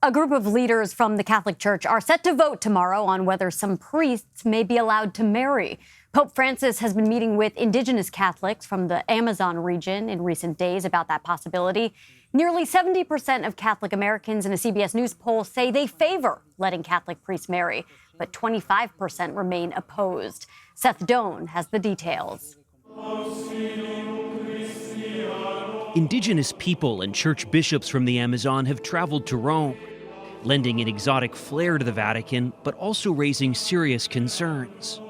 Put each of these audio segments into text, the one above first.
A group of leaders from the Catholic Church are set to vote tomorrow on whether some priests may be allowed to marry. Pope Francis has been meeting with indigenous Catholics from the Amazon region in recent days about that possibility. Nearly 70% of Catholic Americans in a CBS News poll say they favor letting Catholic priests marry, but 25% remain opposed. Seth Doan has the details. Indigenous people and church bishops from the Amazon have traveled to Rome, lending an exotic flair to the Vatican, but also raising serious concerns.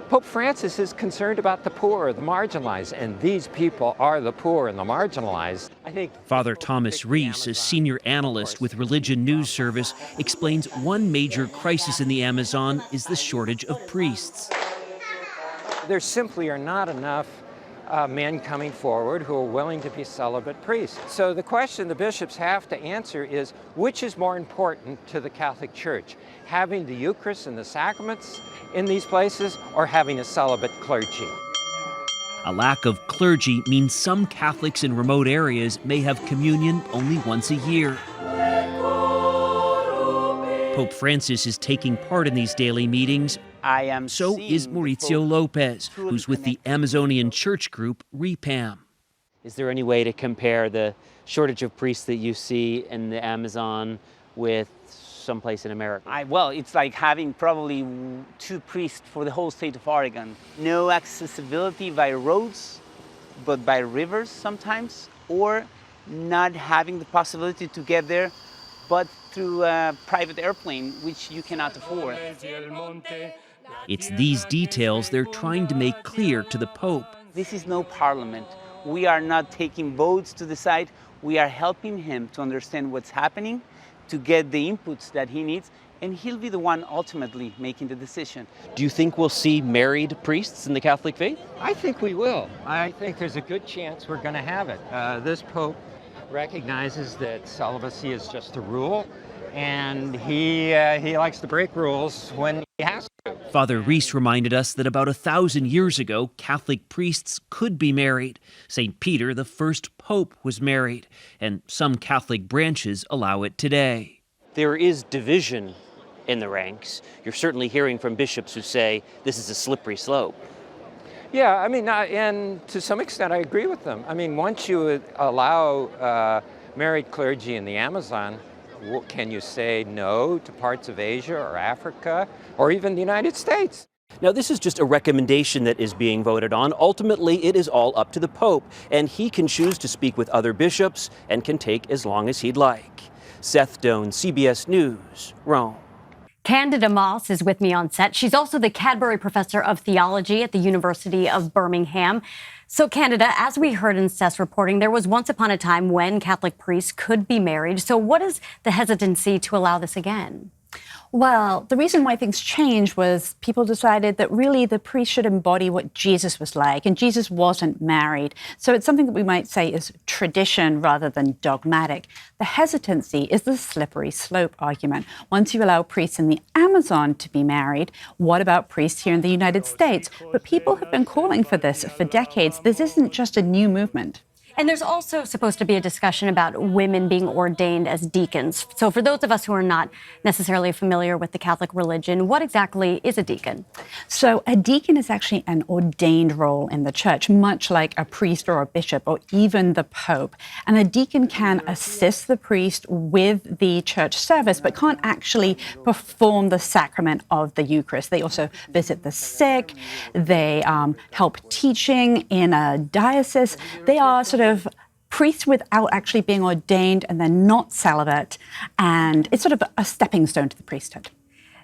Pope Francis is concerned about the poor, the marginalized, and these people are the poor and the marginalized. I think Father Thomas Rees, a senior analyst with Religion News Service, explains one major crisis in the Amazon is the shortage of priests. There simply are not enough men coming forward who are willing to be celibate priests. So the question the bishops have to answer is, which is more important to the Catholic Church? Having the Eucharist and the sacraments in these places, or having a celibate clergy? A lack of clergy means some Catholics in remote areas may have communion only once a year. Pope Francis is taking part in these daily meetings. So is Mauricio Lopez, who's with the Amazonian church group REPAM. Is there any way to compare the shortage of priests that you see in the Amazon with someplace in America? Well, it's like having probably 2 priests for the whole state of Oregon. No accessibility by roads, but by rivers sometimes, or not having the possibility to get there, but through a private airplane, which you cannot afford. It's these details they're trying to make clear to the Pope. This is no parliament. We are not taking votes to decide. We are helping him to understand what's happening, to get the inputs that he needs, and he'll be the one ultimately making the decision. Do you think we'll see married priests in the Catholic faith? I think we will. I think there's a good chance we're going to have it. This Pope recognizes that celibacy is just a rule, and he likes to break rules when he has to. Father Rees reminded us that about 1,000 years ago, Catholic priests could be married. St. Peter, the first pope, was married, and some Catholic branches allow it today. There is division in the ranks. You're certainly hearing from bishops who say this is a slippery slope. Yeah, I mean, and to some extent I agree with them. I mean, once you allow married clergy in the Amazon, can you say no to parts of Asia or Africa or even the United States? Now, this is just a recommendation that is being voted on. Ultimately, it is all up to the Pope, and he can choose to speak with other bishops and can take as long as he'd like. Seth Doan, CBS News, Rome. Candida Moss is with me on set. She's also the Cadbury Professor of Theology at the University of Birmingham. So, Candida, as we heard in Seth's reporting, there was once upon a time when Catholic priests could be married. So what is the hesitancy to allow this again? Well, the reason why things changed was people decided that really the priest should embody what Jesus was like, and Jesus wasn't married. So it's something that we might say is tradition rather than dogmatic. The hesitancy is the slippery slope argument. Once you allow priests in the Amazon to be married, what about priests here in the United States? But people have been calling for this for decades. This isn't just a new movement. And there's also supposed to be a discussion about women being ordained as deacons. So for those of us who are not necessarily familiar with the Catholic religion, what exactly is a deacon? So a deacon is actually an ordained role in the church, much like a priest or a bishop or even the Pope. And a deacon can assist the priest with the church service, but can't actually perform the sacrament of the Eucharist. They also visit the sick. They help teaching in a diocese. They are sort of priests without actually being ordained, and they're not celibate, and it's sort of a stepping stone to the priesthood.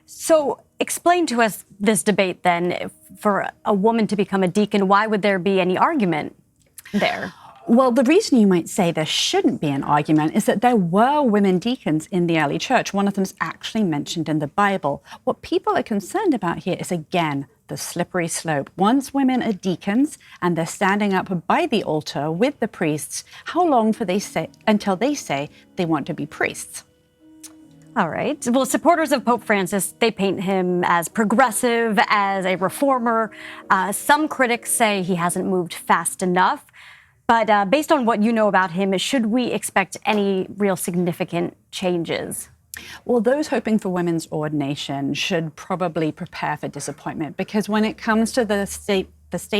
So explain to us this debate then. For a woman to become a deacon, why would there be any argument there? Well, the reason you might say there shouldn't be an argument is that there were women deacons in the early church. One of them is actually mentioned in the Bible. What people are concerned about here is, again, the slippery slope. Once women are deacons and they're standing up by the altar with the priests, how long until they say they want to be priests? All right. Well, supporters of Pope Francis, they paint him as progressive, as a reformer. Some critics say he hasn't moved fast enough. But based on what you know about him, should we expect any real significant changes? Well, those hoping for women's ordination should probably prepare for disappointment, because when it comes to the state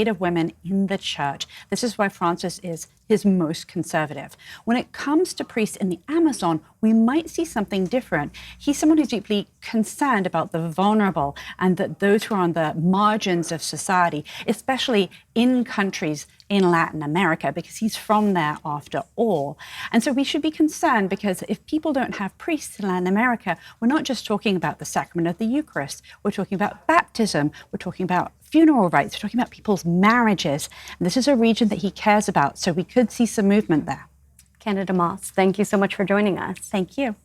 of women in the church, this is why Francis is his most conservative. When it comes to priests in the Amazon, we might see something different. He's someone who's deeply concerned about the vulnerable and that those who are on the margins of society, especially in countries in Latin America, because he's from there after all. And so we should be concerned, because if people don't have priests in Latin America, we're not just talking about the sacrament of the Eucharist, we're talking about baptism, we're talking about funeral rites, we're talking about people's marriages. And this is a region that he cares about, so we could see some movement there. Candida Moss, thank you so much for joining us. Thank you.